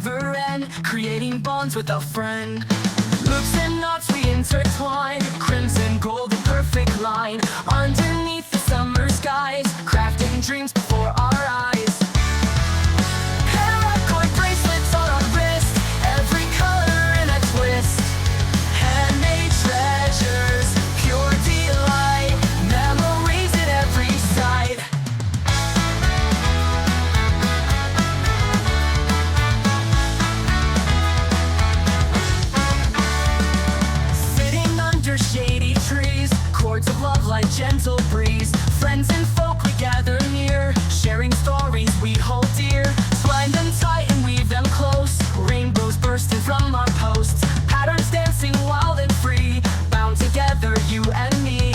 never end, creating bonds with a friend. Loops and knots we intertwine, crimson, gold, and perfect line. Underneath the summer skies, crafting dreams before our eyes. Paracord bracelets on our wrist, every color in a twist. Handmade treasures, pure delight, memories at every side. Sitting under shady trees, chords of love like gentle breeze. Friends and folk we gather near, sharing stories we hold dear. Twine them tight and weave them close, rainbows bursting from our posts. Patterns dancing wild and free, bound together you and me.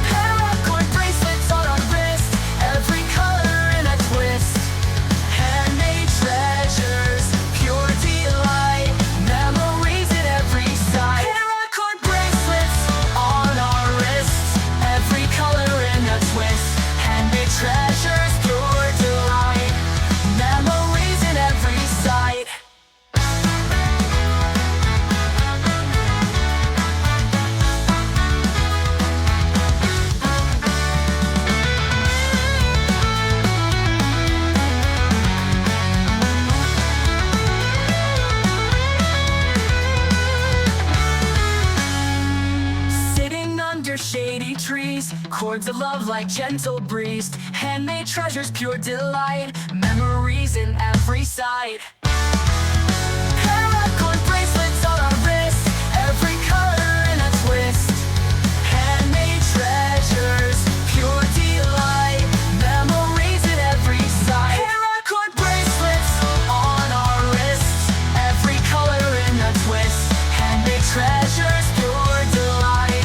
Paracord bracelets on our wrist, every color in a twist. Handmade treasures, pure delight, memories at every side. Paracord bracelets on our wrists, every color in a twist. Handmade treasures, pure delight, memories at every side. Sitting under shady trees, chords of love like gentle breeze. Handmade treasures, pure delight, memories in every side. Paracord bracelets on our wrist, every color in a twist. Handmade treasures, pure delight, memories at every side. Paracord bracelets on our wrists, every color in a twist. Handmade treasures, pure delight,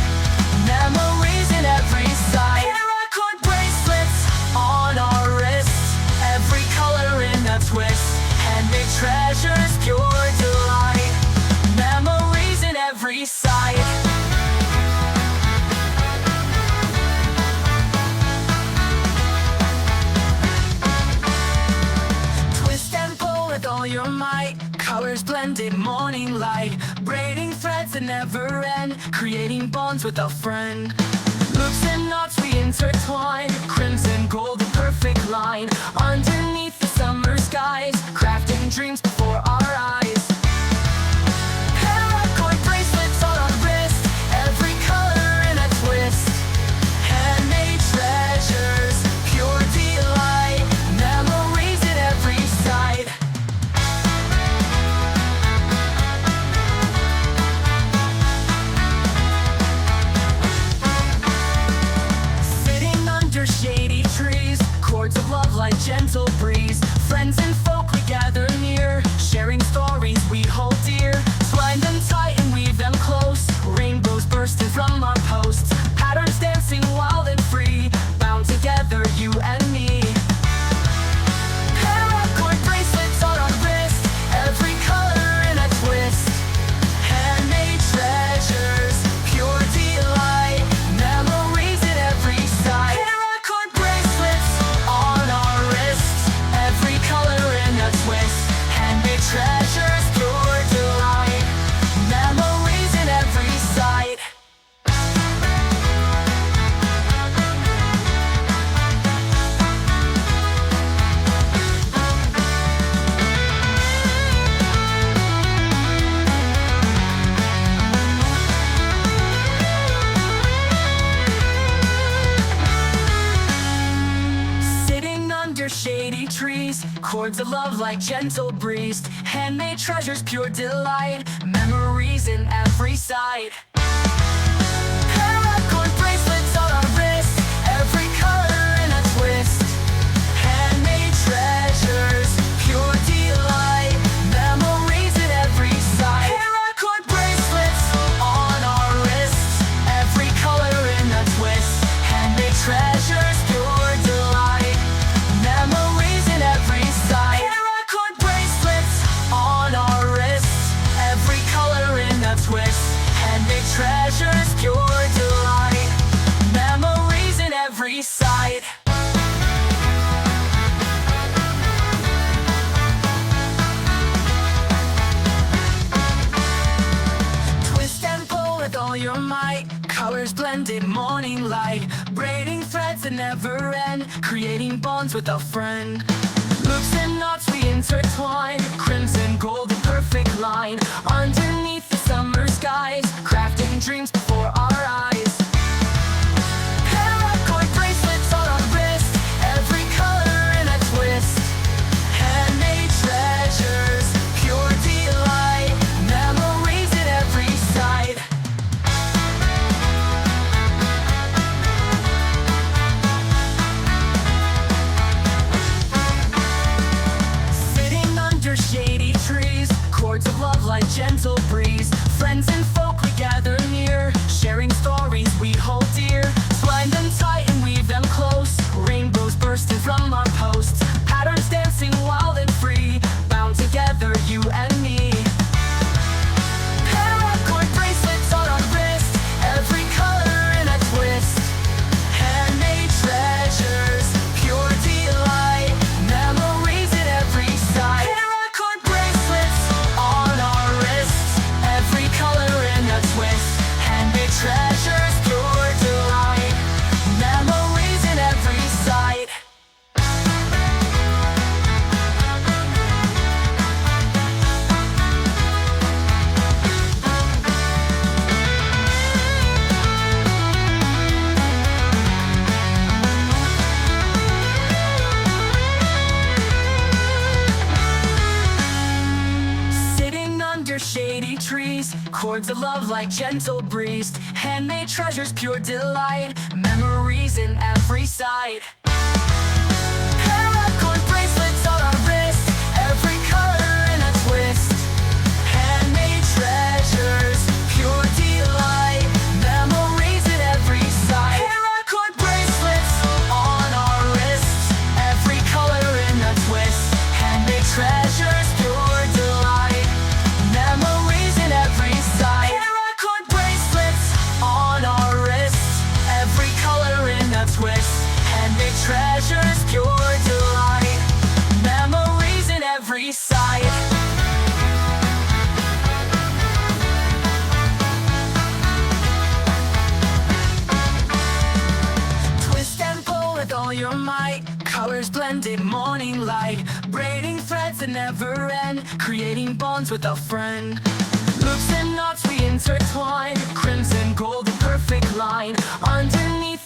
memories in every side. Paracord bracelets on our wrists, every color in a twist. Handmade treasures, pure delight, memories in every side. Twist and pull with all your might, colors blended, morning light. Braiding threads that never end, creating bonds with a friend. Loops and knots we intertwine, crimson, gold, and perfect line. Underneath the summer skies, crafting dreams before our eyes. Paracord bracelets on our wrist, every color in a twist. Handmade treasures, pure delight, memories at every side. Sitting under shady trees, chords of love like gentle breeze. Friends and folk we gather near, sharing stories we hold dear. Twine them tight and weave them close, rainbows bursting from our posts. Patterns dancing wild and free, bound together you and me. Paracord bracelets on our wrist, every color in a twist. Handmade treasures, pure delight, memories at every side. Paracord bracelets on our wrists, every color in a twist. Handmade treasures, pure delight, memories at every side. Sitting under shady trees, chords of love like gentle breeze. Handmade treasures, pure delight, memories in every side. Paracord bracelets on our wrist, every color in a twist. Handmade treasures, pure delight, memories at every side. Paracord bracelets on our wrists, every color in a twist. Handmade treasures, pure delight, memories in every side. Paracord bracelets on our wrists, every color in a twist. Handmade treasures, pure delight, memories in every side. blended morning light, braiding threads that never end, creating bonds with a friend. Loops and knots we intertwine, crimson gold, a perfect line, underneath the summer skies, crafting dreams before our eyes. Paracord bracelets on our wrist, every color in a twist, handmade treasures, pure delight, memories at every side. Sitting under shady trees, cords of love like gentle breeze, friends and folk we gather near, sharing stories we hold dear. Twine them tight and weave them close, rainbows bursting from our posts, patterns dancing wild and free, bound together you and me. Paracord bracelets on our wrist, every color in a twist, handmade treasures, pure delight, memories at every side. Paracord bracelets on our wrists, every color in a twist, handmade treasures, pure delight, memories at every side. Sitting under shady trees, cords of love like gentle breeze, handmade treasures, pure delight, memories in every side. Paracord bracelets on our wrist, every color in a twist, handmade treasures, pure delight, memories at every side. Paracord bracelets on our wrists, every color in a twist, handmade treasures, pure delight, memories in every side. Paracord bracelets on our wrists, every color in a twist, handmade treasures, pure delight, memories in every side. Twist and pull with all your might, colors blended morning light, braiding threads that never end, creating bonds with a friend. Loops and knots we intertwine, crimson gold, a perfect line, underneath